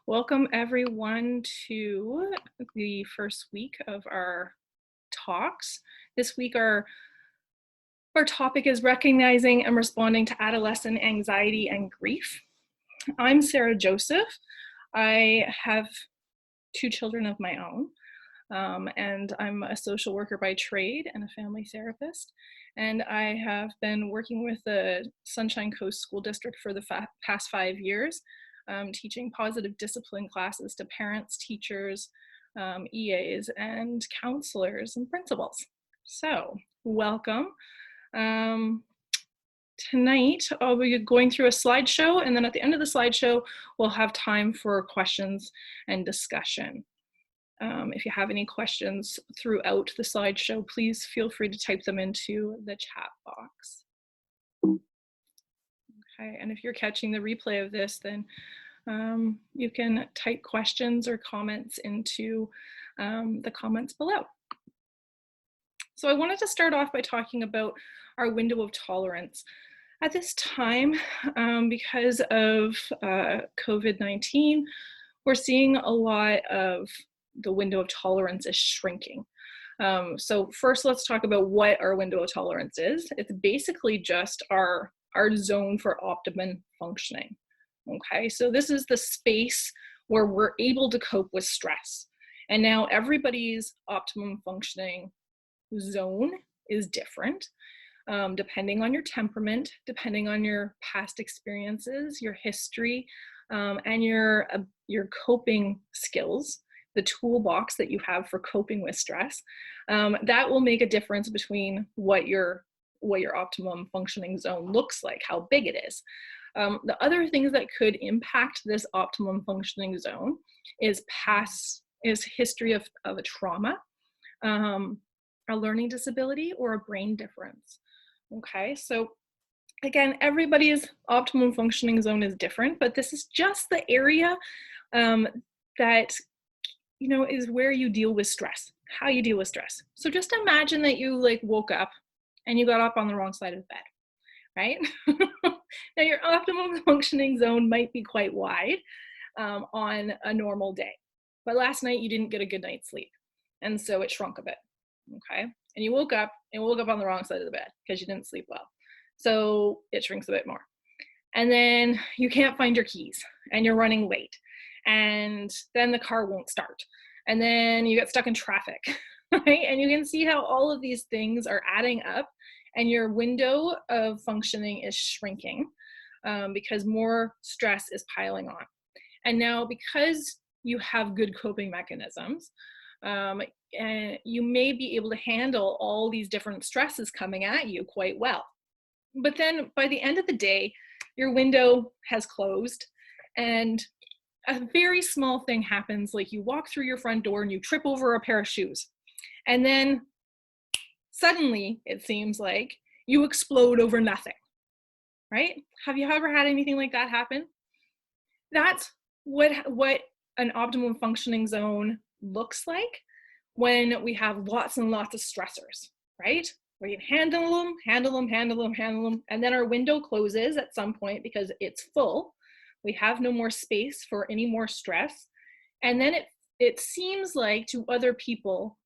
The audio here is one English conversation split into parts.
Welcome everyone to the first week of our talks. This week our topic is recognizing and responding to adolescent anxiety and grief. I'm Sarah Joseph. I have two children of my own, and I'm a social worker by trade and a family therapist. And I have been working with the Sunshine Coast School District for the past 5 years, teaching positive discipline classes to parents, teachers, EAs, and counselors and principals. So, welcome. Tonight, I'll be going through a slideshow, and then at the end of the slideshow, we'll have time for questions and discussion. If you have any questions throughout the slideshow, please feel free to type them into the chat box. Okay, and if you're catching the replay of this, then you can type questions or comments into the comments below. So I wanted to start off by talking about our window of tolerance. At this time, because of COVID-19, we're seeing a lot of the window of tolerance is shrinking. So first, let's talk about what our window of tolerance is. It's basically just our zone for optimum functioning. Okay, so this is the space where we're able to cope with stress. And now everybody's optimum functioning zone is different, depending on your temperament, depending on your past experiences, your history, and your coping skills, the toolbox that you have for coping with stress. That will make a difference between what your optimum functioning zone looks like, how big it is. The other things that could impact this optimum functioning zone is history of a trauma, a learning disability, or a brain difference. Okay, so again, everybody's optimum functioning zone is different, but this is just the area that is where you deal with stress, how you deal with stress. So just imagine that you woke up and you got up on the wrong side of the bed, right? Now your optimum functioning zone might be quite wide on a normal day, but last night you didn't get a good night's sleep, and so it shrunk a bit. Okay, and you woke up on the wrong side of the bed because you didn't sleep well, so it shrinks a bit more. And then you can't find your keys and you're running late, and then the car won't start, and then you get stuck in traffic, right? And you can see how all of these things are adding up, and your window of functioning is shrinking because more stress is piling on. And now, because you have good coping mechanisms, and you may be able to handle all these different stresses coming at you quite well. But then by the end of the day, your window has closed, and a very small thing happens, like you walk through your front door and you trip over a pair of shoes. And then suddenly, it seems like you explode over nothing, right? Have you ever had anything like that happen? That's what an optimum functioning zone looks like when we have lots and lots of stressors, right? We can handle them, and then our window closes at some point because it's full. We have no more space for any more stress. And then it seems like to other people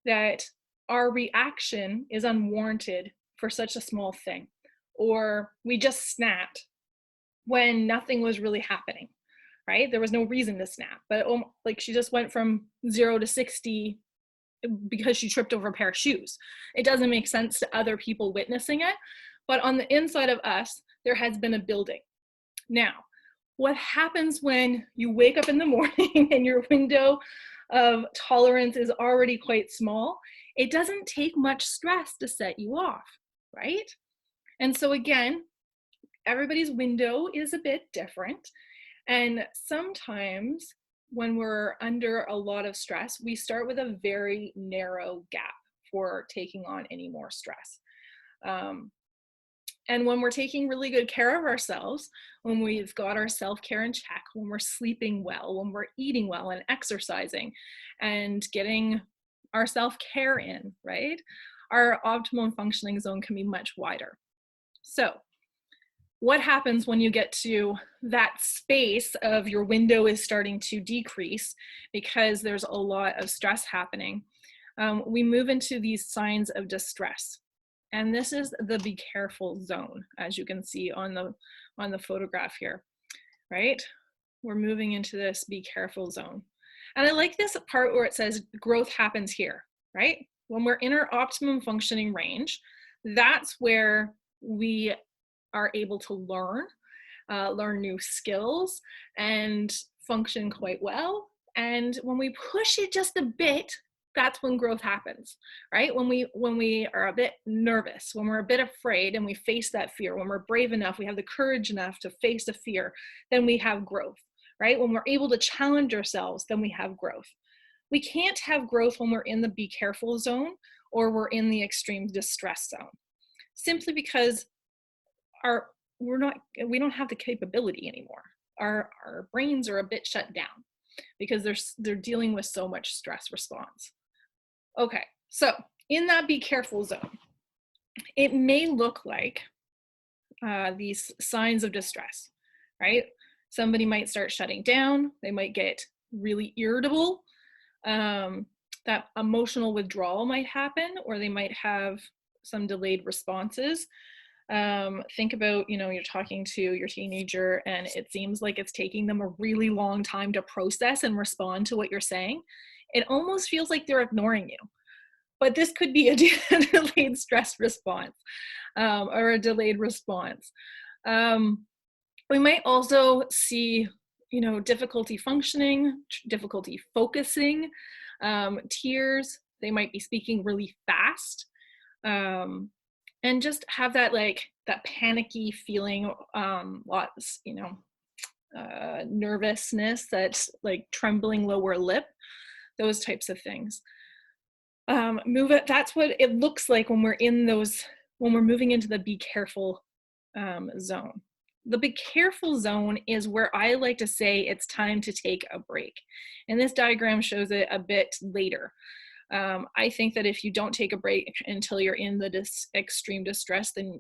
that our reaction is unwarranted for such a small thing, or we just snapped when nothing was really happening, right? There was no reason to snap, but like she just went from 0 to 60 because she tripped over a pair of shoes. It doesn't make sense to other people witnessing it, but on the inside of us, there has been a building. Now, what happens when you wake up in the morning and your window of tolerance is already quite small? It doesn't take much stress to set you off, right? And so again, everybody's window is a bit different. And sometimes when we're under a lot of stress, we start with a very narrow gap for taking on any more stress. And when we're taking really good care of ourselves, when we've got our self-care in check, when we're sleeping well, when we're eating well and exercising and getting our self-care in, right? Our optimum functioning zone can be much wider. So what happens when you get to that space of your window is starting to decrease because there's a lot of stress happening? We move into these signs of distress. And this is the be careful zone, as you can see on the photograph here, right? We're moving into this be careful zone. And I like this part where it says growth happens here, right? When we're in our optimum functioning range, that's where we are able to learn new skills and function quite well. And when we push it just a bit, that's when growth happens, right? When we are a bit nervous, when we're a bit afraid and we face that fear, when we're brave enough, we have the courage enough to face a fear, then we have growth, right? When we're able to challenge ourselves, then we have growth. We can't have growth when we're in the be careful zone or we're in the extreme distress zone, simply because we don't have the capability anymore. Our brains are a bit shut down because they're dealing with so much stress response. Okay, so in that be careful zone, it may look like these signs of distress, right? Somebody might start shutting down. They might get really irritable. That emotional withdrawal might happen, or they might have some delayed responses. Think about, you're talking to your teenager and it seems like it's taking them a really long time to process and respond to what you're saying. It almost feels like they're ignoring you. But this could be a delayed stress response or a delayed response. We might also see, difficulty functioning, difficulty focusing, tears. They might be speaking really fast, and just have that that panicky feeling, lots, nervousness, that trembling lower lip, those types of things. That's what it looks like when we're moving into the be careful zone. The be careful zone is where I like to say it's time to take a break. And this diagram shows it a bit later. I think that if you don't take a break until you're in the extreme distress, then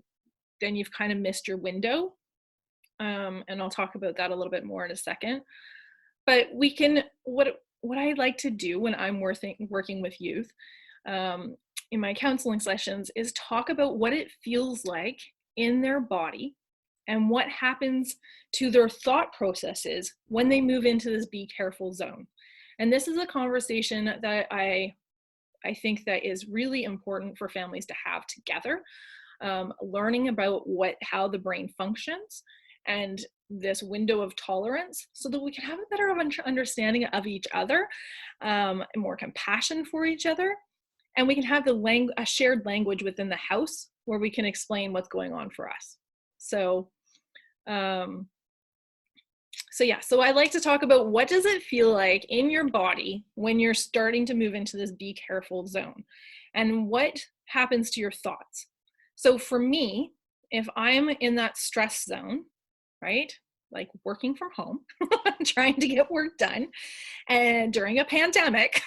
you've kind of missed your window. And I'll talk about that a little bit more in a second. But what I like to do when I'm working with youth in my counseling sessions is talk about what it feels like in their body and what happens to their thought processes when they move into this be careful zone. And this is a conversation that I think that is really important for families to have together, learning about how the brain functions and this window of tolerance, so that we can have a better understanding of each other, and more compassion for each other, and we can have a shared language within the house where we can explain what's going on for us. So I like to talk about what does it feel like in your body when you're starting to move into this be careful zone, and what happens to your thoughts. So for me, if I'm in that stress zone, right, like working from home, trying to get work done, and during a pandemic,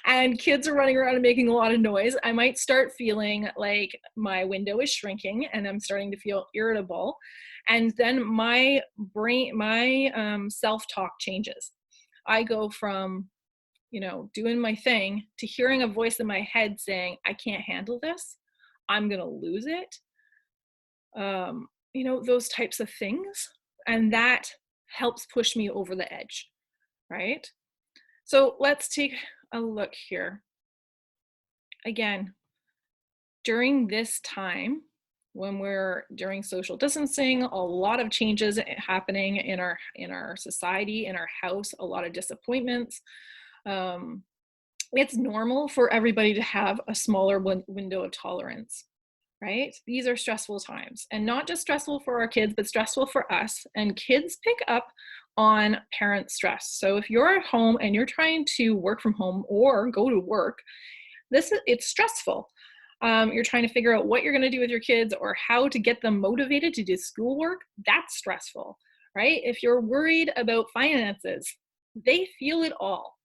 and kids are running around and making a lot of noise, I might start feeling like my window is shrinking and I'm starting to feel irritable. And then my brain, my self-talk changes. I go from, doing my thing to hearing a voice in my head saying, I can't handle this. I'm going to lose it. Those types of things. And that helps push me over the edge, right? So let's take a look here. Again, during this time, when we're during social distancing, a lot of changes happening in our society, in our house, a lot of disappointments. It's normal for everybody to have a smaller window of tolerance, right? These are stressful times, and not just stressful for our kids, but stressful for us. And kids pick up on parent stress. So if you're at home and you're trying to work from home or go to work, it's stressful. You're trying to figure out what you're going to do with your kids or how to get them motivated to do schoolwork. That's stressful, right? If you're worried about finances, they feel it all,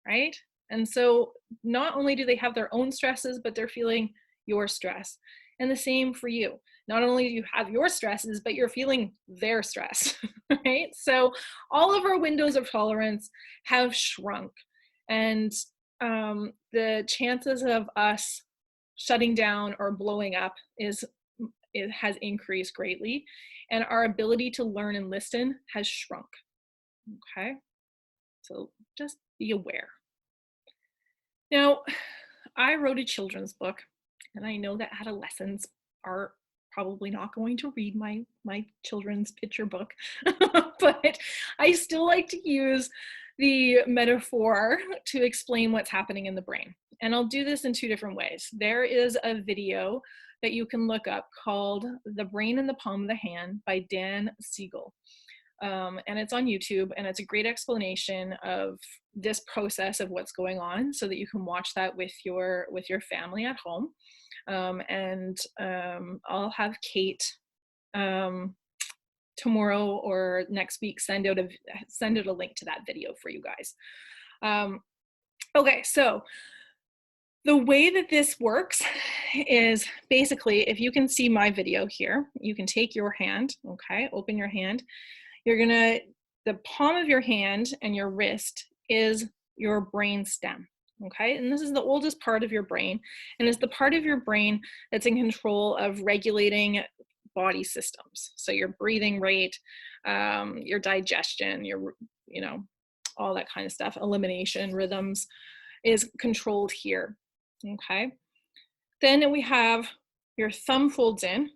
right? And so not only do they have their own stresses, but they're feeling your stress. And the same for you. not only do you have your stresses, but you're feeling their stress, right? So all of our windows of tolerance have shrunk. And the chances of us shutting down or blowing up it has increased greatly, and our ability to learn and listen has shrunk. Okay, so just be aware. Now, I wrote a children's book, and I know that adolescents are probably not going to read my children's picture book, but I still like to use the metaphor to explain what's happening in the brain. And I'll do this in two different ways. There is a video that you can look up called The Brain in the Palm of the Hand by Dan Siegel. And it's on YouTube, and it's a great explanation of this process of what's going on, so that you can watch that with your family at home. I'll have Kate tomorrow or next week send out a link to that video for you guys. Okay, so the way that this works is basically, if you can see my video here, you can take your hand, okay, open your hand. The palm of your hand and your wrist is your brain stem, okay? And this is the oldest part of your brain, and it's the part of your brain that's in control of regulating body systems. So your breathing rate, your digestion, all that kind of stuff, elimination rhythms is controlled here, okay? Then we have your thumb folds in,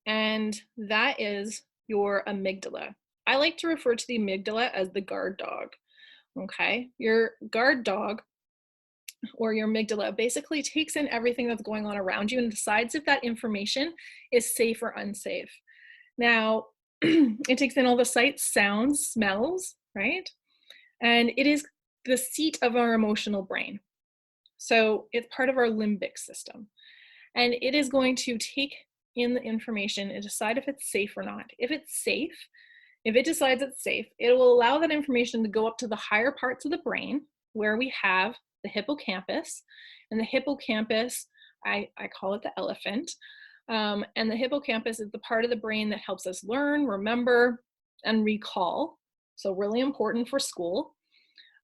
and that is your amygdala. I like to refer to the amygdala as the guard dog, okay? Your guard dog, or your amygdala, basically takes in everything that's going on around you and decides if that information is safe or unsafe. Now, it takes in all the sights, sounds, smells, right? And it is the seat of our emotional brain. So it's part of our limbic system. And it is going to take in the information and decide if it's safe or not. If it decides it's safe, it will allow that information to go up to the higher parts of the brain, where we have the hippocampus. And the hippocampus, I call it the elephant. And the hippocampus is the part of the brain that helps us learn, remember, and recall. So really important for school.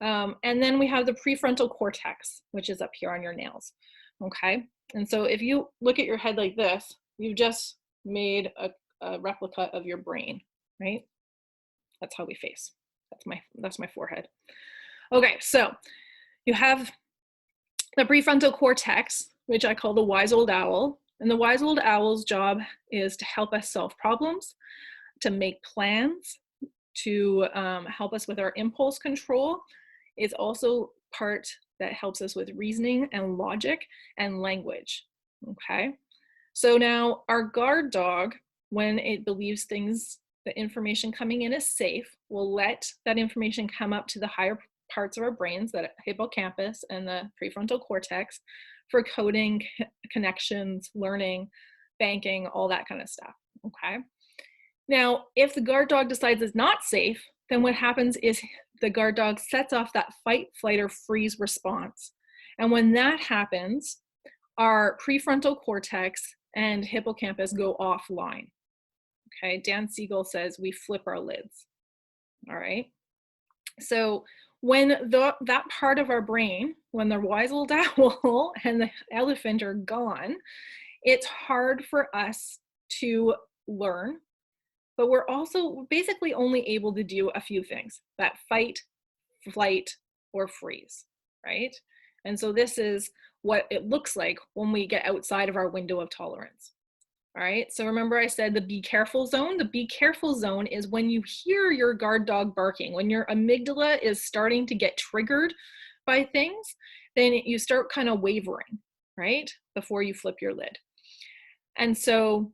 And then we have the prefrontal cortex, which is up here on your nails, okay? And so if you look at your head like this, you've just made a replica of your brain, right? That's how we face. That's my forehead. Okay, so you have the prefrontal cortex, which I call the wise old owl. And the wise old owl's job is to help us solve problems, to make plans, to help us with our impulse control. It's also part that helps us with reasoning and logic and language, okay? So now our guard dog, when it believes the information coming in is safe, will let that information come up to the higher parts of our brains, that hippocampus and the prefrontal cortex, for coding, connections, learning, banking, all that kind of stuff, okay? Now, if the guard dog decides it's not safe, then what happens is the guard dog sets off that fight, flight, or freeze response. And when that happens, our prefrontal cortex and hippocampus go offline. Okay, Dan Siegel says we flip our lids. All right. So when that part of our brain, when the wise old owl and the elephant are gone, it's hard for us to learn, but we're also basically only able to do a few things: that fight, flight, or freeze, right? And so this is what it looks like when we get outside of our window of tolerance. All right, so remember I said the be careful zone? The be careful zone is when you hear your guard dog barking, when your amygdala is starting to get triggered by things, then you start kind of wavering, right? Before you flip your lid. And so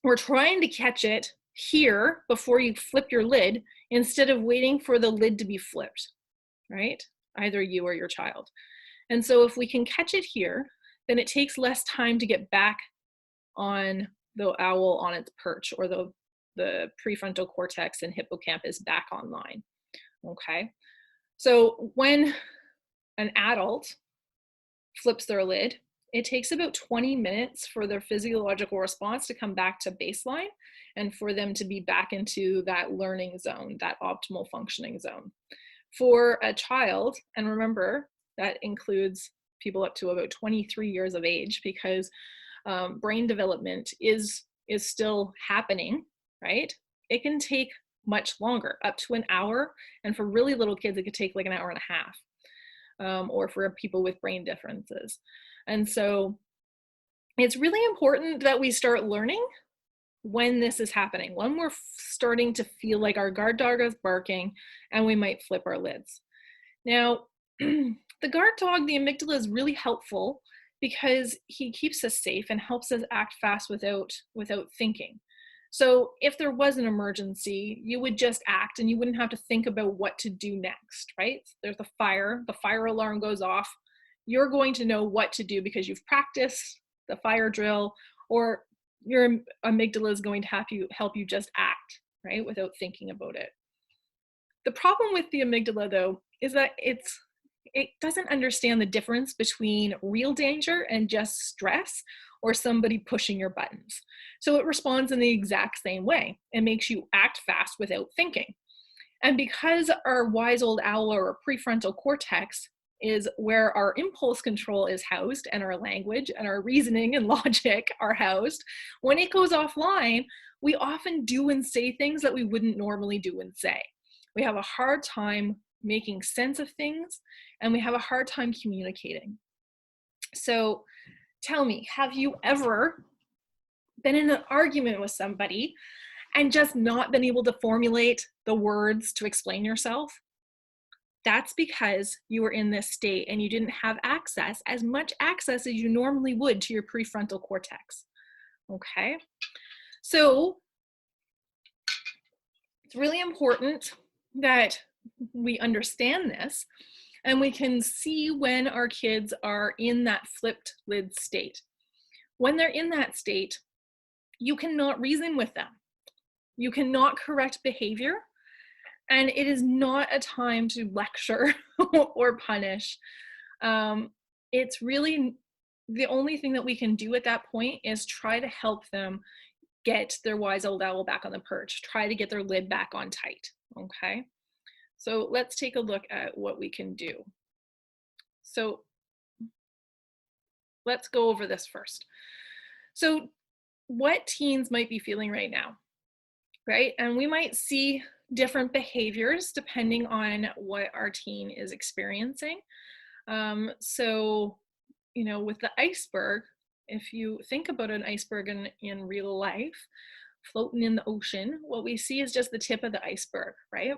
we're trying to catch it here before you flip your lid, instead of waiting for the lid to be flipped, right? Either you or your child. And so if we can catch it here, then it takes less time to get back on the owl on its perch, or the prefrontal cortex and hippocampus back online, okay? So when an adult flips their lid, it takes about 20 minutes for their physiological response to come back to baseline and for them to be back into that learning zone, that optimal functioning zone. For a child, and remember, that includes people up to about 23 years of age, because brain development is still happening, right? It can take much longer, up to an hour. And for really little kids, it could take like an hour and a half, or for people with brain differences. And so it's really important that we start learning when this is happening, when we're starting to feel like our guard dog is barking and we might flip our lids. Now, the guard dog, the amygdala, is really helpful because he keeps us safe and helps us act fast without thinking. So if there was an emergency, you would just act and you wouldn't have to think about what to do next, right? There's the fire alarm goes off. You're going to know what to do because you've practiced the fire drill, or your amygdala is going to help you just act, right, without thinking about it. The problem with the amygdala, though, is that it doesn't understand the difference between real danger and just stress or somebody pushing your buttons. So it responds in the exact same way. It makes you act fast without thinking. And because our wise old owl or prefrontal cortex is where our impulse control is housed, and our language and our reasoning and logic are housed, when it goes offline, we often do and say things that we wouldn't normally do and say. We have a hard time making sense of things, and we have a hard time communicating. So tell me, have you ever been in an argument with somebody and just not been able to formulate the words to explain yourself? That's because you were in this state and you didn't have access, as much access as you normally would, to your prefrontal cortex. Okay? So it's really important that we understand this and we can see when our kids are in that flipped lid state. When they're in that state, you cannot reason with them. You cannot correct behavior. And it is not a time to lecture or punish. It's really the only thing that we can do at that point is try to help them get their wise old owl back on the perch, try to get their lid back on tight, okay? So let's take a look at what we can do. So let's go over this first. So what teens might be feeling right now, right? And we might see different behaviors depending on what our teen is experiencing. So, you know, with the iceberg, if you think about an iceberg in real life, floating in the ocean, what we see is just the tip of the iceberg, right?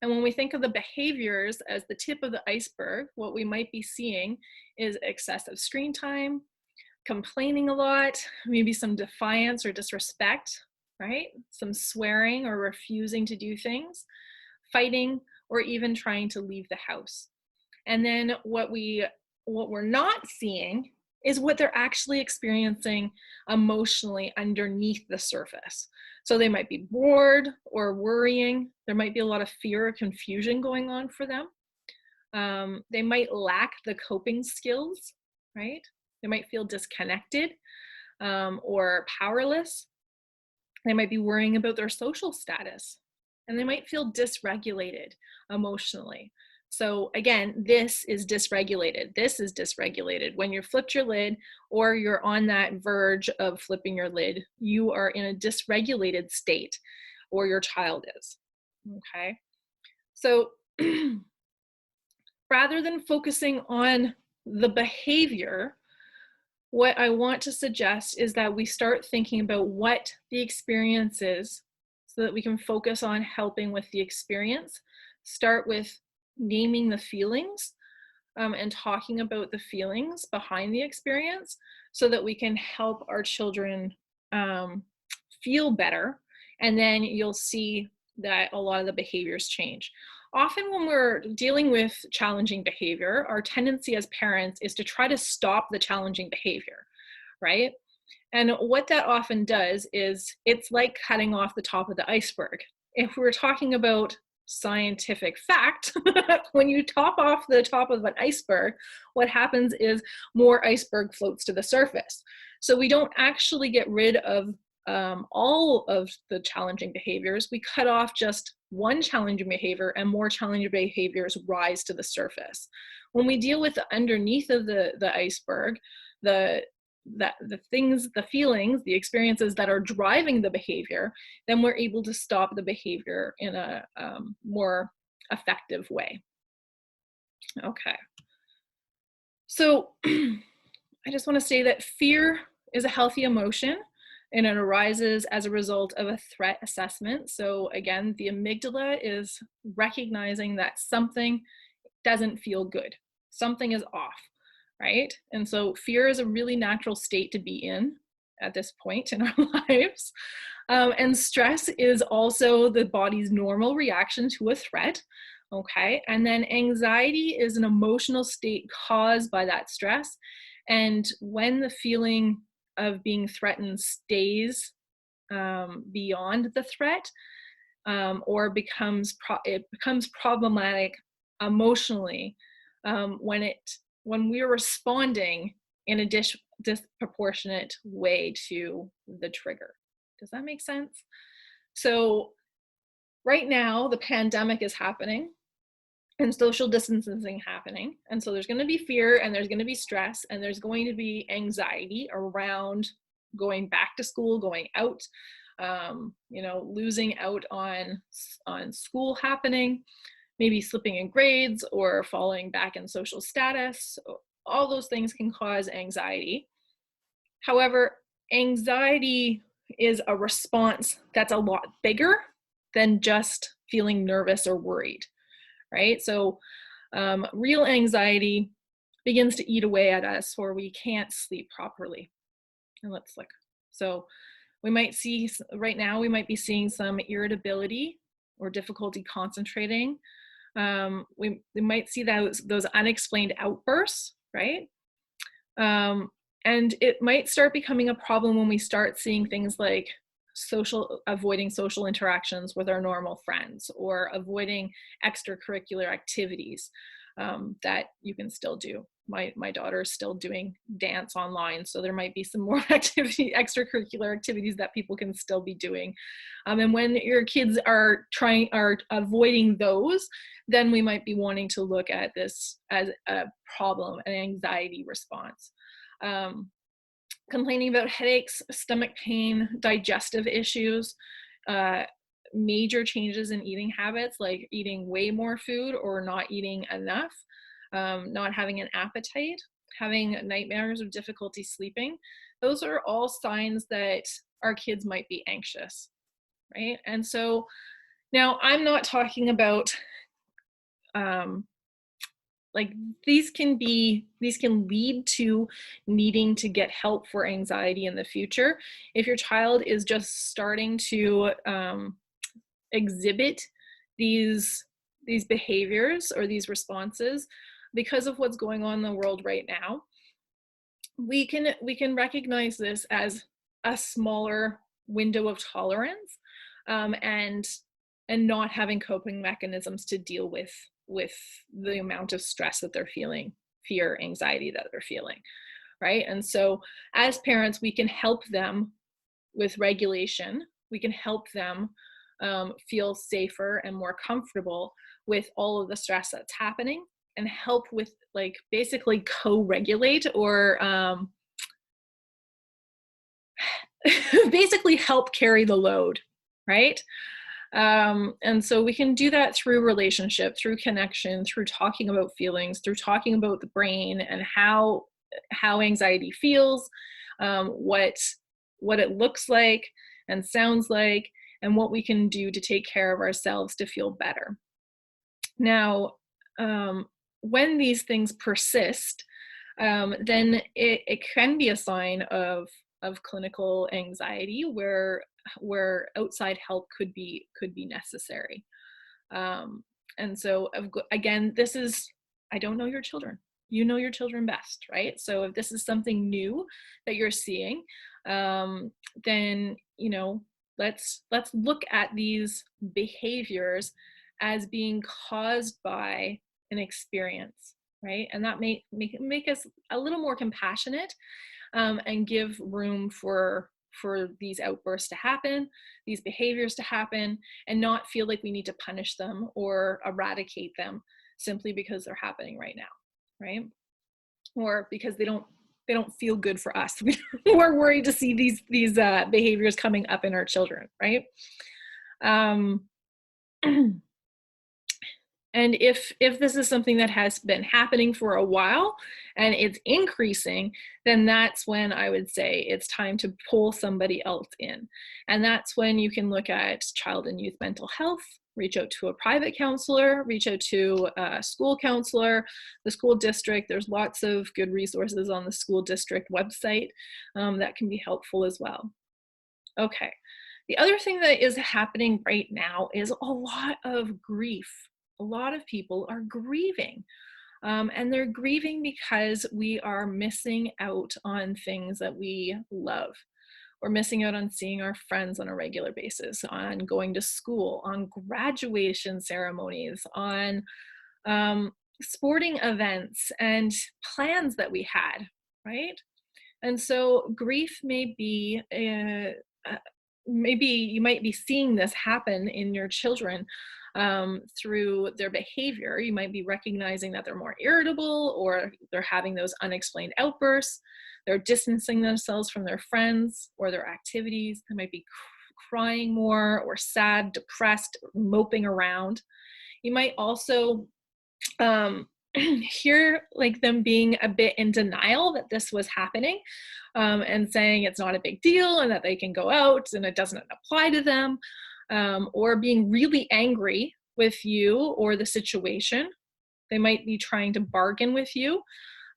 And when we think of the behaviors as the tip of the iceberg, what we might be seeing is excessive screen time, complaining a lot, maybe some defiance or disrespect, right? Some swearing or refusing to do things, fighting, or even trying to leave the house. And then what we're not seeing is what they're actually experiencing emotionally underneath the surface. So they might be bored or worrying. There might be a lot of fear or confusion going on for them. They might lack the coping skills, right? They might feel disconnected or powerless. They might be worrying about their social status, and they might feel dysregulated emotionally. So again, this is dysregulated. This is dysregulated. When you flipped your lid or you're on that verge of flipping your lid, you are in a dysregulated state, or your child is, okay? So rather than focusing on the behavior, what I want to suggest is that we start thinking about what the experience is so that we can focus on helping with the experience. Start with naming the feelings and talking about the feelings behind the experience so that we can help our children feel better. And then you'll see that a lot of the behaviors change. Often when we're dealing with challenging behavior, our tendency as parents is to try to stop the challenging behavior, right? And what that often does is it's like cutting off the top of the iceberg. If we're talking about scientific fact, when you top off the top of an iceberg, what happens is more iceberg floats to the surface. So we don't actually get rid of all of the challenging behaviors. We cut off just one challenging behavior, and more challenging behaviors rise to the surface. When we deal with the underneath of the iceberg, the things, the feelings, the experiences that are driving the behavior, then we're able to stop the behavior in a more effective way. Okay. So I just want to say that fear is a healthy emotion, and it arises as a result of a threat assessment. So again, the amygdala is recognizing that something doesn't feel good. Something is off, right? And so fear is a really natural state to be in at this point in our lives. And stress is also the body's normal reaction to a threat. Okay, and then anxiety is an emotional state caused by that stress. And when the feeling of being threatened stays beyond the threat, or it becomes problematic emotionally, when we're responding in a disproportionate way to the trigger. Does that make sense? So right now, the pandemic is happening and social distancing happening. And so there's going to be fear, and there's going to be stress, and there's going to be anxiety around going back to school, going out, losing out on school happening, maybe slipping in grades or falling back in social status. All those things can cause anxiety. However, anxiety is a response that's a lot bigger than just feeling nervous or worried, right? So real anxiety begins to eat away at us, or we can't sleep properly. And let's look. So we might see, right now, we might be seeing some irritability or difficulty concentrating. We might see those unexplained outbursts, right? And it might start becoming a problem when we start seeing things like avoiding social interactions with our normal friends, or avoiding extracurricular activities that you can still do. My daughter is still doing dance online, so there might be some more extracurricular activities that people can still be doing. And when your kids are avoiding those, then we might be wanting to look at this as a problem, an anxiety response. Complaining about headaches, stomach pain, digestive issues, major changes in eating habits, like eating way more food or not eating enough, not having an appetite, having nightmares or difficulty sleeping. Those are all signs that our kids might be anxious, right? And so now I'm not talking about like these can lead to needing to get help for anxiety in the future. If your child is just starting to exhibit these behaviors or these responses because of what's going on in the world right now, we can recognize this as a smaller window of tolerance, and not having coping mechanisms to deal with the amount of stress that they're feeling, fear, anxiety that they're feeling, right? And so as parents, we can help them with regulation. We can help them feel safer and more comfortable with all of the stress that's happening, and help with basically co-regulate, or basically help carry the load, right? And so we can do that through relationship, through connection, through talking about feelings, through talking about the brain and how anxiety feels, what it looks like and sounds like, and what we can do to take care of ourselves to feel better. Now, when these things persist, then it can be a sign of clinical anxiety where outside help could be necessary. And so again, this is, I don't know your children. You know your children best, right? So if this is something new that you're seeing, then let's look at these behaviors as being caused by an experience, right? And that may make us a little more compassionate, and give room for these outbursts to happen, these behaviors to happen, and not feel like we need to punish them or eradicate them simply because they're happening right now, right? Or because they don't feel good for us. We're worried to see these behaviors coming up in our children, right? Um, And if this is something that has been happening for a while and it's increasing, then that's when I would say it's time to pull somebody else in. And that's when you can look at child and youth mental health, reach out to a private counselor, reach out to a school counselor, the school district. There's lots of good resources on the school district website that can be helpful as well. Okay. The other thing that is happening right now is a lot of grief. A lot of people are grieving, and they're grieving because we are missing out on things that we love. We're missing out on seeing our friends on a regular basis, on going to school, on graduation ceremonies, on sporting events and plans that we had, right? And so grief may be maybe you might be seeing this happen in your children through their behavior. You might be recognizing that they're more irritable, or they're having those unexplained outbursts. They're distancing themselves from their friends or their activities. They might be crying more, or sad, depressed, moping around. You might also hear like them being a bit in denial that this was happening, and saying it's not a big deal and that they can go out and it doesn't apply to them, or being really angry with you or the situation. They might be trying to bargain with you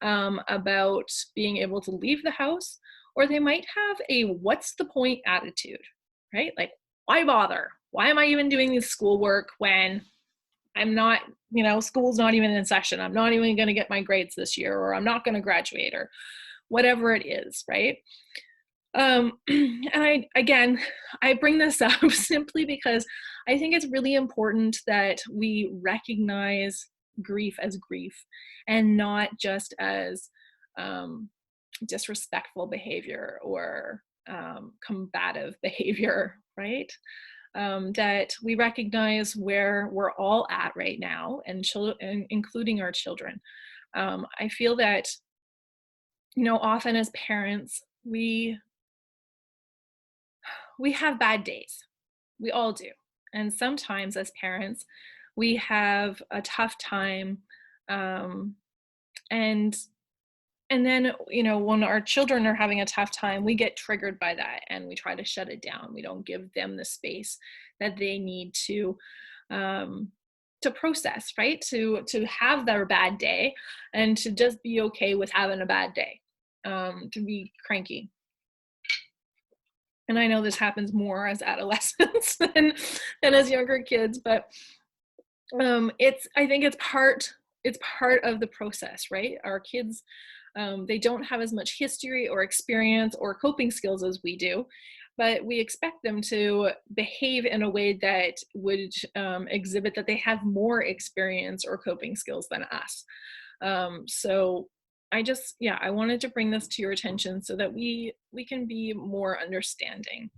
about being able to leave the house, or they might have a what's the point attitude, right? Like, why bother? Why am I even doing this schoolwork when I'm not, school's not even in session. I'm not even going to get my grades this year, or I'm not going to graduate, or whatever it is, right? And I bring this up simply because I think it's really important that we recognize grief as grief, and not just as disrespectful behavior or combative behavior, right? That we recognize where we're all at right now, and including our children. I feel that, often as parents, we have bad days. We all do. And sometimes as parents, we have a tough time, and then, when our children are having a tough time, we get triggered by that and we try to shut it down. We don't give them the space that they need to process, right? To have their bad day, and to just be okay with having a bad day, to be cranky. And I know this happens more as adolescents than as younger kids, but I think it's part of the process, right? Our kids, they don't have as much history or experience or coping skills as we do, but we expect them to behave in a way that would exhibit that they have more experience or coping skills than us. So I wanted to bring this to your attention so that we can be more understanding.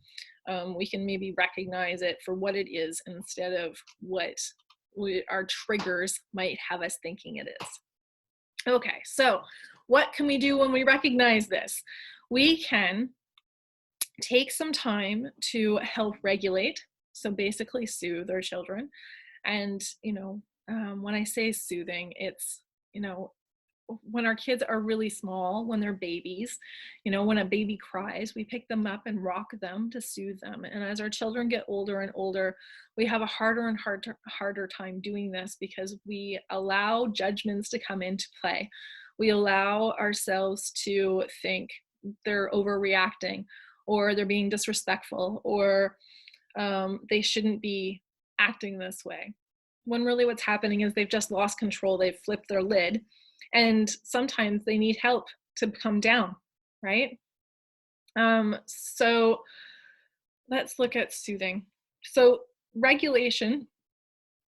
We can maybe recognize it for what it is instead of what our triggers might have us thinking it is. Okay, so what can we do when we recognize this? We can take some time to help regulate, so basically soothe our children. And, when I say soothing, it's, when our kids are really small, when they're babies, when a baby cries, we pick them up and rock them to soothe them. And as our children get older and older, we have a harder and harder time doing this, because we allow judgments to come into play. We allow ourselves to think they're overreacting, or they're being disrespectful, or they shouldn't be acting this way. When really what's happening is they've just lost control. They've flipped their lid, and sometimes they need help to come down, right? So let's look at soothing. So regulation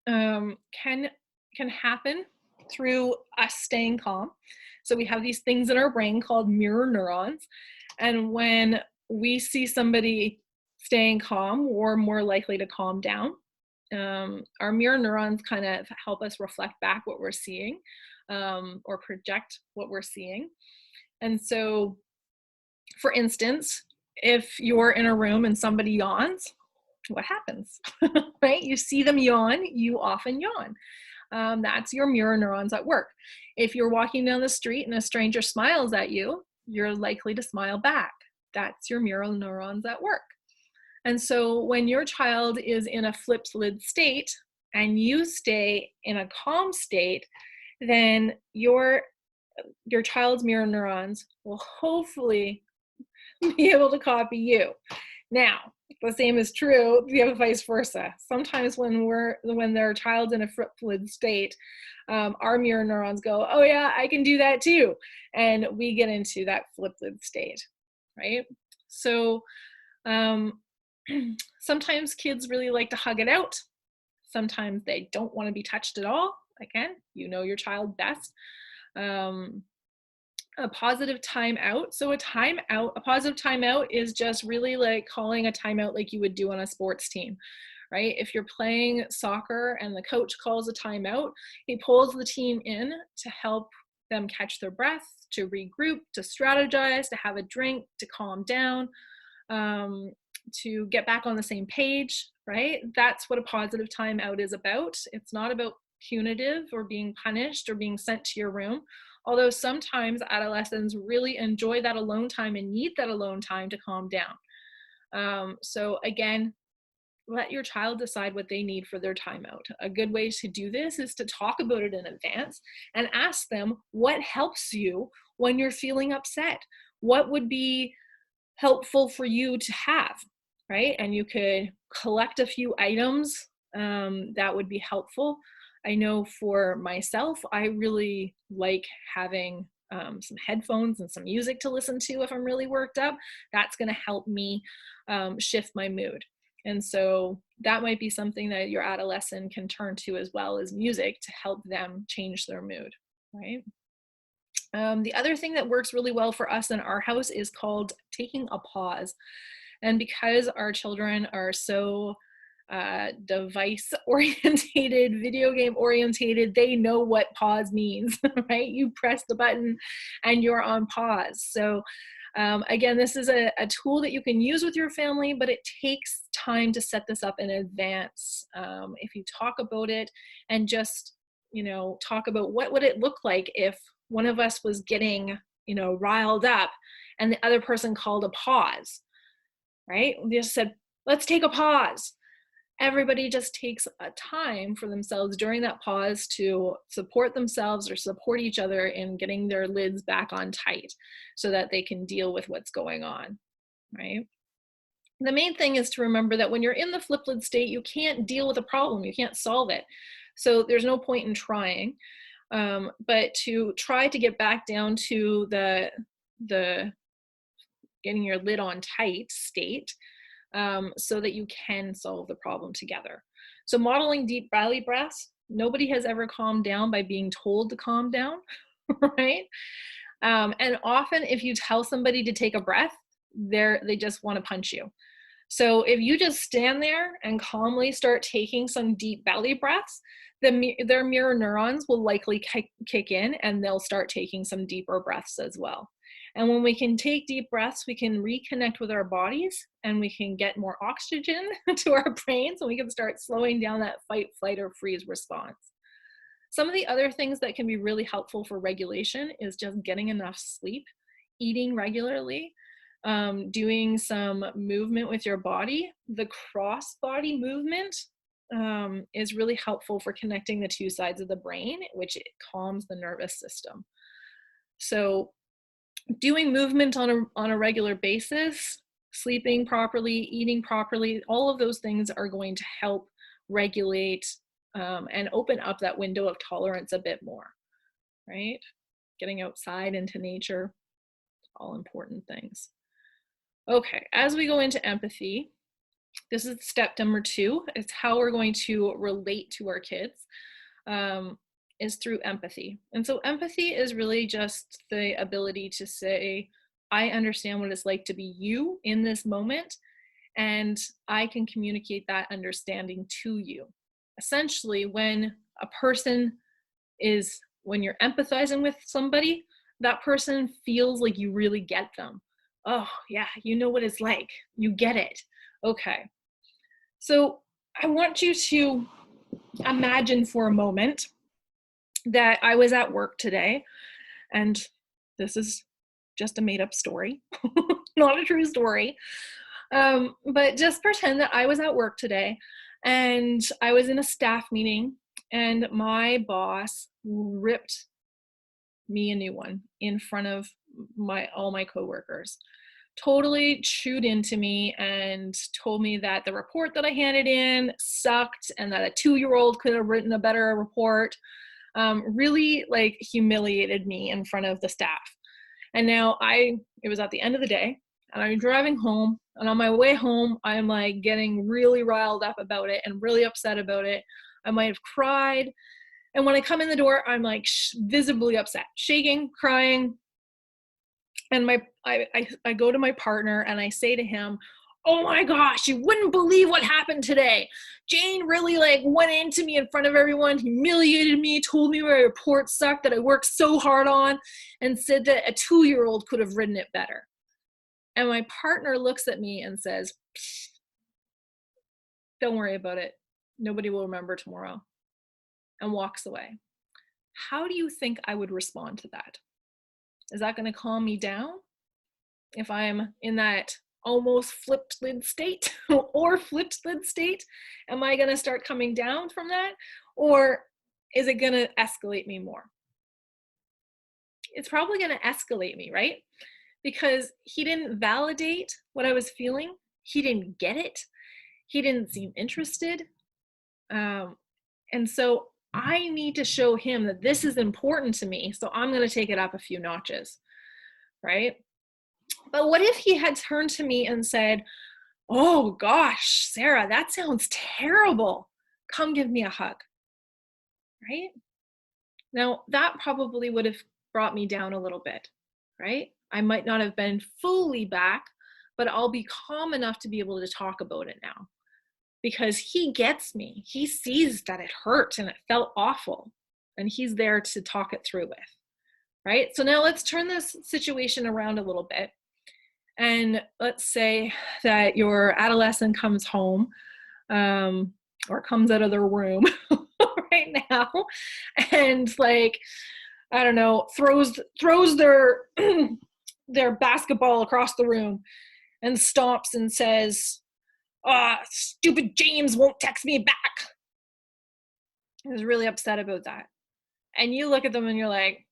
can happen through us staying calm. So we have these things in our brain called mirror neurons, and when we see somebody staying calm, we're more likely to calm down. Our mirror neurons kind of help us reflect back what we're seeing, or project what we're seeing. And so, for instance, if you're in a room and somebody yawns, what happens? Right? You see them yawn, you often yawn. That's your mirror neurons at work. If you're walking down the street and a stranger smiles at you, you're likely to smile back. That's your mirror neurons at work. And so when your child is in a flipped lid state and you stay in a calm state, then your child's mirror neurons will hopefully be able to copy you. Now, the same is true, the other vice versa. Sometimes when their child's in a flipped lid state, our mirror neurons go, oh yeah, I can do that too. And we get into that flipped lid state, right? So sometimes kids really like to hug it out. Sometimes they don't want to be touched at all. Again, you know your child best. A positive timeout. So a positive timeout is just really like calling a timeout like you would do on a sports team, right? If you're playing soccer and the coach calls a timeout, he pulls the team in to help them catch their breath, to regroup, to strategize, to have a drink, to calm down, to get back on the same page, right? That's what a positive timeout is about. It's not about punitive or being punished or being sent to your room. Although sometimes adolescents really enjoy that alone time and need that alone time to calm down. So again, let your child decide what they need for their timeout. A good way to do this is to talk about it in advance and ask them what helps you when you're feeling upset. What would be helpful for you to have, right? And you could collect a few items that would be helpful. I know for myself, I really like having some headphones and some music to listen to if I'm really worked up. That's going to help me shift my mood. And so that might be something that your adolescent can turn to as well as music to help them change their mood, right? The other thing that works really well for us in our house is called taking a pause. And because our children are so device orientated, video game orientated, they know what pause means, right? You press the button and you're on pause. So again, this is a tool that you can use with your family, but it takes time to set this up in advance. If you talk about it and just, talk about what would it look like if one of us was getting, riled up and the other person called a pause, right? We just said, let's take a pause. Everybody just takes a time for themselves during that pause to support themselves or support each other in getting their lids back on tight so that they can deal with what's going on, right? The main thing is to remember that when you're in the flipped lid state, you can't deal with a problem, you can't solve it. So there's no point in trying, but to try to get back down to the getting your lid on tight state, so that you can solve the problem together. So modeling deep belly breaths, nobody has ever calmed down by being told to calm down, right? And often if you tell somebody to take a breath, they just want to punch you. So if you just stand there and calmly start taking some deep belly breaths, their mirror neurons will likely kick in and they'll start taking some deeper breaths as well. And when we can take deep breaths, we can reconnect with our bodies and we can get more oxygen to our brains and we can start slowing down that fight, flight, or freeze response. Some of the other things that can be really helpful for regulation is just getting enough sleep, eating regularly, doing some movement with your body. The cross body movement is really helpful for connecting the two sides of the brain, which it calms the nervous system. So doing movement on a regular basis, sleeping properly, eating properly, all of those things are going to help regulate and open up that window of tolerance a bit more, right? Getting outside into nature, all important things. Okay, as we go into empathy, This is step number 2. It's how we're going to relate to our kids, is through empathy. And so empathy is really just the ability to say, I understand what it's like to be you in this moment, and I can communicate that understanding to you. Essentially, when you're empathizing with somebody, that person feels like you really get them. Oh, yeah, you know what it's like. You get it. Okay. So I want you to imagine for a moment that I was at work today, and this is just a made up story, not a true story. But just pretend that I was at work today and I was in a staff meeting and my boss ripped me a new one in front of all my coworkers. Totally chewed into me and told me that the report that I handed in sucked and that a 2-year-old could have written a better report. Really like humiliated me in front of the staff. And now it was at the end of the day and I'm driving home, and on my way home, I'm like getting really riled up about it and really upset about it. I might have cried. And when I come in the door, I'm like visibly upset, shaking, crying. And I go to my partner and I say to him, oh my gosh, you wouldn't believe what happened today. Jane really like went into me in front of everyone, humiliated me, told me my report sucked that I worked so hard on, and said that a 2-year-old could have written it better. And my partner looks at me and says, don't worry about it. Nobody will remember tomorrow, and walks away. How do you think I would respond to that? Is that going to calm me down if I'm in that almost flipped lid state or flipped lid state? Am I going to start coming down from that? Or is it going to escalate me more? It's probably going to escalate me, right? Because he didn't validate what I was feeling. He didn't get it. He didn't seem interested. And so I need to show him that this is important to me. So I'm going to take it up a few notches, right? But what if he had turned to me and said, oh gosh, Sarah, that sounds terrible. Come give me a hug, right? Now that probably would have brought me down a little bit, right? I might not have been fully back, but I'll be calm enough to be able to talk about it now. Because he gets me. He sees that it hurt and it felt awful, and he's there to talk it through with, right? So now let's turn this situation around a little bit. And let's say that your adolescent comes home or comes out of their room right now and like, I don't know, throws their their basketball across the room and stomps and says, stupid James won't text me back. I was really upset about that. And you look at them and you're like,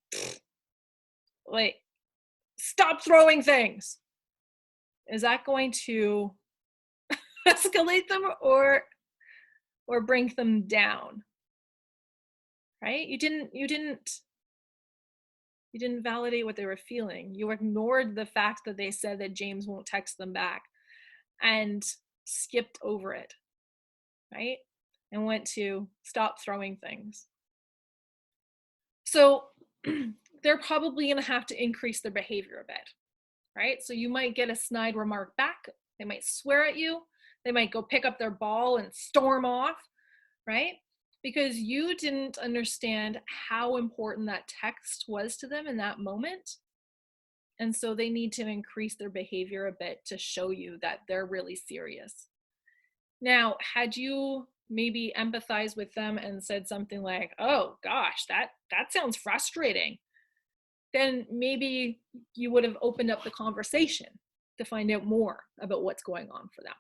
stop throwing things. Is that going to escalate them or bring them down? Right? You didn't validate what they were feeling. You ignored the fact that they said that James won't text them back and skipped over it, right? And went to stop throwing things. So they're probably going to have to increase their behavior a bit, right? So you might get a snide remark back. They might swear at you. They might go pick up their ball and storm off, right? Because you didn't understand how important that text was to them in that moment. And so they need to increase their behavior a bit to show you that they're really serious. Now, had you maybe empathized with them and said something like, oh gosh, that sounds frustrating, then maybe you would have opened up the conversation to find out more about what's going on for them.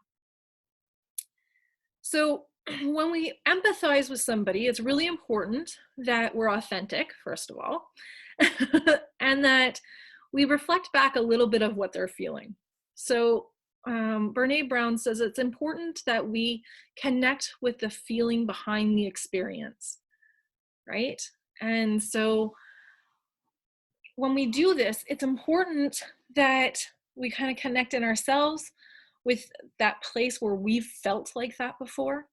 So when we empathize with somebody, it's really important that we're authentic, first of all, and that we reflect back a little bit of what they're feeling. So Brene Brown says it's important that we connect with the feeling behind the experience, right? And so when we do this, it's important that we kind of connect in ourselves with that place where we've felt like that before,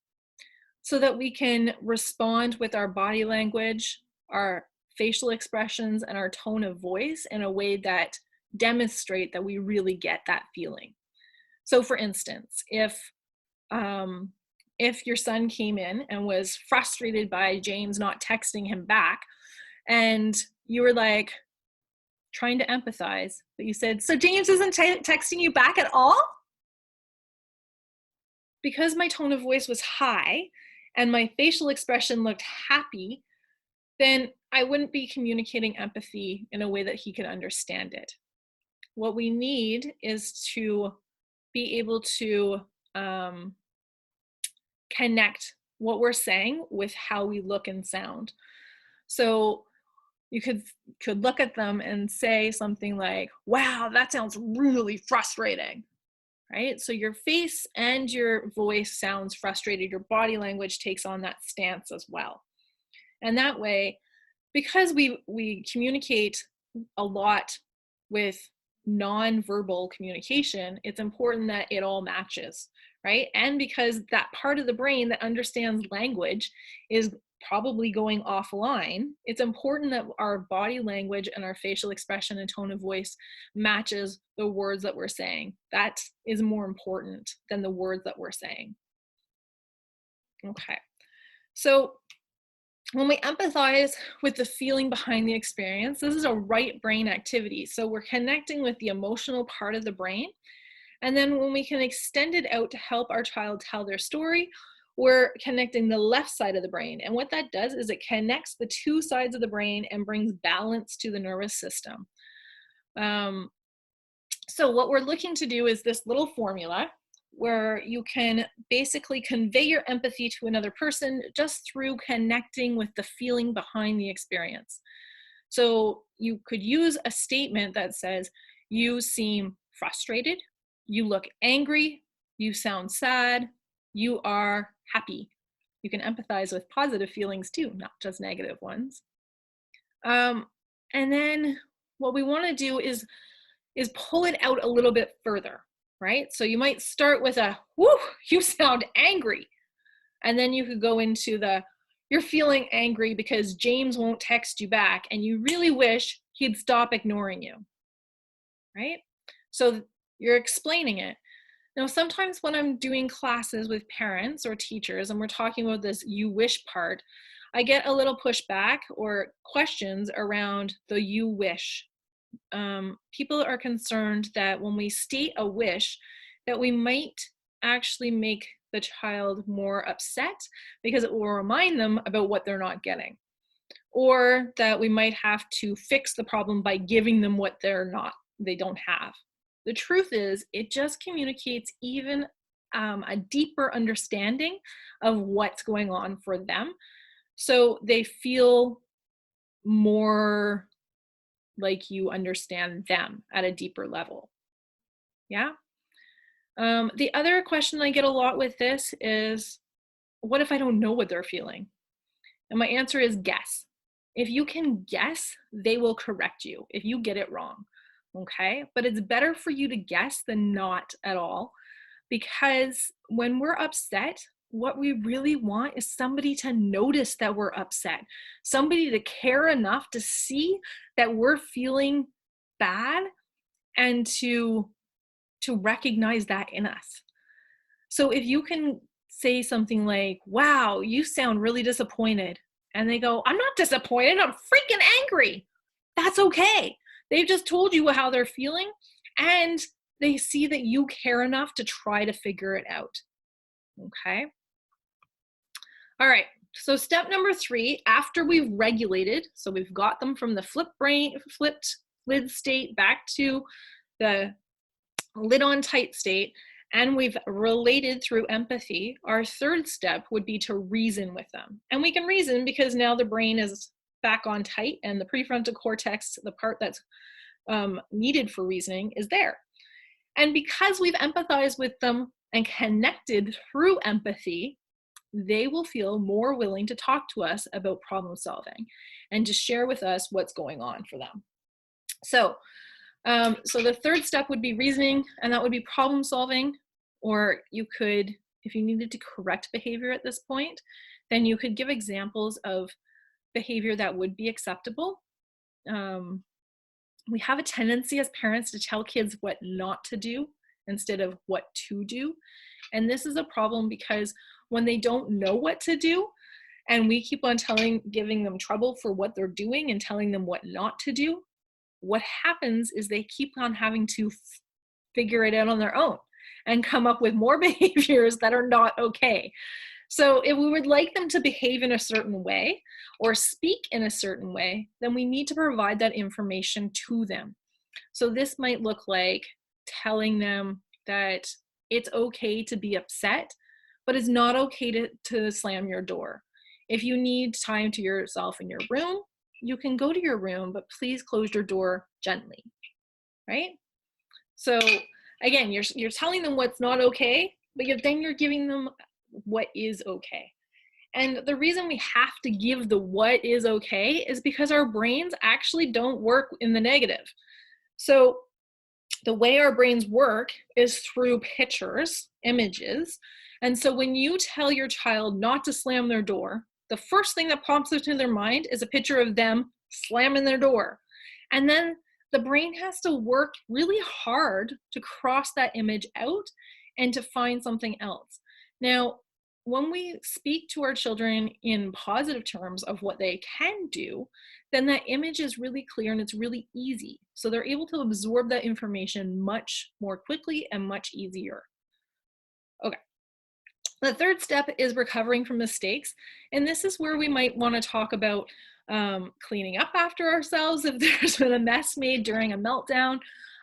so that we can respond with our body language, our facial expressions, and our tone of voice in a way that demonstrate that we really get that feeling. So for instance, if your son came in and was frustrated by James not texting him back, and you were like trying to empathize, but you said, "So James isn't texting you back at all?" Because my tone of voice was high and my facial expression looked happy, then I wouldn't be communicating empathy in a way that he could understand it. What we need is to be able to connect what we're saying with how we look and sound. So you could look at them and say something like, "Wow, that sounds really frustrating." Right? So your face and your voice sounds frustrated. Your body language takes on that stance as well. And that way, because we communicate a lot with non-verbal communication, it's important that it all matches, right? And because that part of the brain that understands language is probably going offline, it's important that our body language and our facial expression and tone of voice matches the words that we're saying. That is more important than the words that we're saying. Okay, so when we empathize with the feeling behind the experience, this is a right brain activity. So we're connecting with the emotional part of the brain. And then when we can extend it out to help our child tell their story, we're connecting the left side of the brain. And what that does is it connects the two sides of the brain and brings balance to the nervous system. So what we're looking to do is this little formula where you can basically convey your empathy to another person just through connecting with the feeling behind the experience. So you could use a statement that says, "You seem frustrated, you look angry, you sound sad, you are happy." You can empathize with positive feelings too, not just negative ones. And then what we want to do is pull it out a little bit further, right? So you might start with a, "Whoo, you sound angry." And then you could go into the, "You're feeling angry because James won't text you back and you really wish he'd stop ignoring you," right? So you're explaining it. Now, sometimes when I'm doing classes with parents or teachers and we're talking about this "you wish" part, I get a little pushback or questions around the "you wish." People are concerned that when we state a wish, that we might actually make the child more upset because it will remind them about what they're not getting, or that we might have to fix the problem by giving them what they don't have. The truth is, it just communicates even a deeper understanding of what's going on for them, so they feel more like you understand them at a deeper level. Yeah. The other question I get a lot with this is, what if I don't know what they're feeling? And my answer is guess. If you can guess, they will correct you if you get it wrong. Okay. But it's better for you to guess than not at all, because when we're upset, what we really want is somebody to notice that we're upset, somebody to care enough to see that we're feeling bad and to recognize that in us. So if you can say something like, "Wow, you sound really disappointed," and they go, "I'm not disappointed, I'm freaking angry." That's okay. They've just told you how they're feeling, and they see that you care enough to try to figure it out. Okay. All right. So step number 3, after we've regulated, so we've got them from the flipped lid state back to the lid on tight state, and we've related through empathy, our third step would be to reason with them. And we can reason because now the brain is back on tight and the prefrontal cortex, the part that's needed for reasoning, is there. And because we've empathized with them and connected through empathy, they will feel more willing to talk to us about problem solving and to share with us what's going on for them. So the third step would be reasoning, and that would be problem solving. Or you could, if you needed to correct behavior at this point, then you could give examples of behavior that would be acceptable. We have a tendency as parents to tell kids what not to do instead of what to do. And this is a problem because when they don't know what to do, and we keep on giving them trouble for what they're doing and telling them what not to do, what happens is they keep on having to figure it out on their own and come up with more behaviors that are not okay. So if we would like them to behave in a certain way or speak in a certain way, then we need to provide that information to them. So this might look like telling them that it's okay to be upset, but it's not okay to slam your door. If you need time to yourself in your room, you can go to your room, but please close your door gently, right? So again, you're telling them what's not okay, but then you're giving them what is okay. And the reason we have to give the what is okay is because our brains actually don't work in the negative. So the way our brains work is through pictures, images. And so when you tell your child not to slam their door, the first thing that pops into their mind is a picture of them slamming their door. And then the brain has to work really hard to cross that image out and to find something else. Now, when we speak to our children in positive terms of what they can do, then that image is really clear and it's really easy. So they're able to absorb that information much more quickly and much easier. Okay. The third step is recovering from mistakes. And this is where we might want to talk about cleaning up after ourselves if there's been a mess made during a meltdown,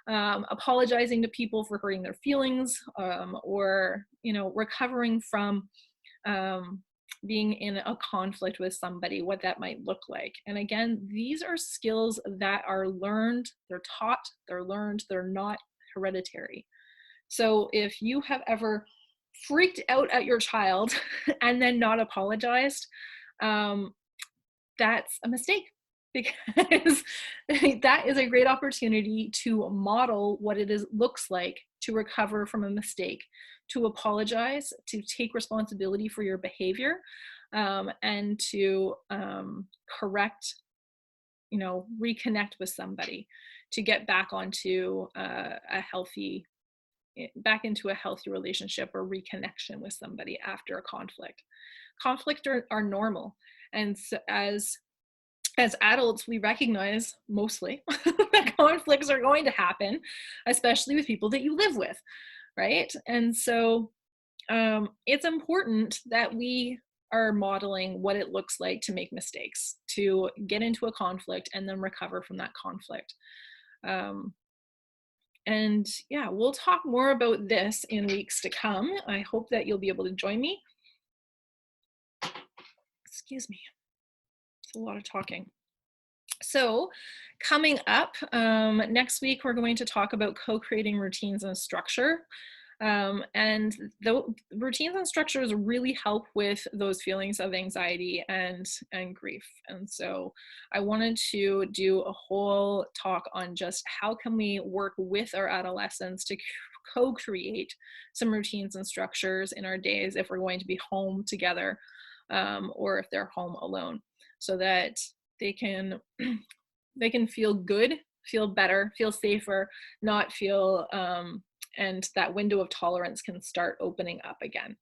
apologizing to people for hurting their feelings, or recovering from being in a conflict with somebody, what that might look like. And again, these are skills that are learned, they're taught, they're learned, they're not hereditary. So if you have ever freaked out at your child and then not apologized, that's a mistake, because that is a great opportunity to model what looks like to recover from a mistake, to apologize, to take responsibility for your behavior, and to correct, reconnect with somebody, to get back onto back into a healthy relationship or reconnection with somebody after a conflict. Conflict are normal. And so as adults, we recognize mostly that conflicts are going to happen, especially with people that you live with, right? And so it's important that we are modeling what it looks like to make mistakes, to get into a conflict and then recover from that conflict. And yeah, we'll talk more about this in weeks to come. I hope that you'll be able to join me. Excuse me. It's a lot of talking. So coming up next week, we're going to talk about co-creating routines and structure. And the routines and structures really help with those feelings of anxiety and grief. And so I wanted to do a whole talk on just how can we work with our adolescents to co-create some routines and structures in our days if we're going to be home together, or if they're home alone, so that they can feel good, feel better, feel safer, not feel, and that window of tolerance can start opening up again.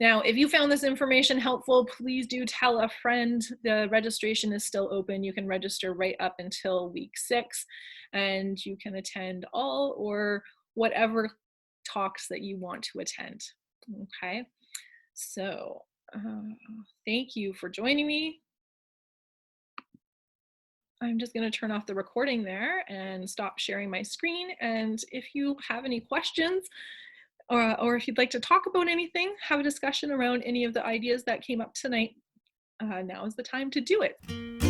Now, if you found this information helpful, please do tell a friend. The registration is still open. You can register right up until week 6, and you can attend all or whatever talks that you want to attend. Okay, so thank you for joining me. I'm just going to turn off the recording there and stop sharing my screen. And if you have any questions, or if you'd like to talk about anything, have a discussion around any of the ideas that came up tonight, now is the time to do it.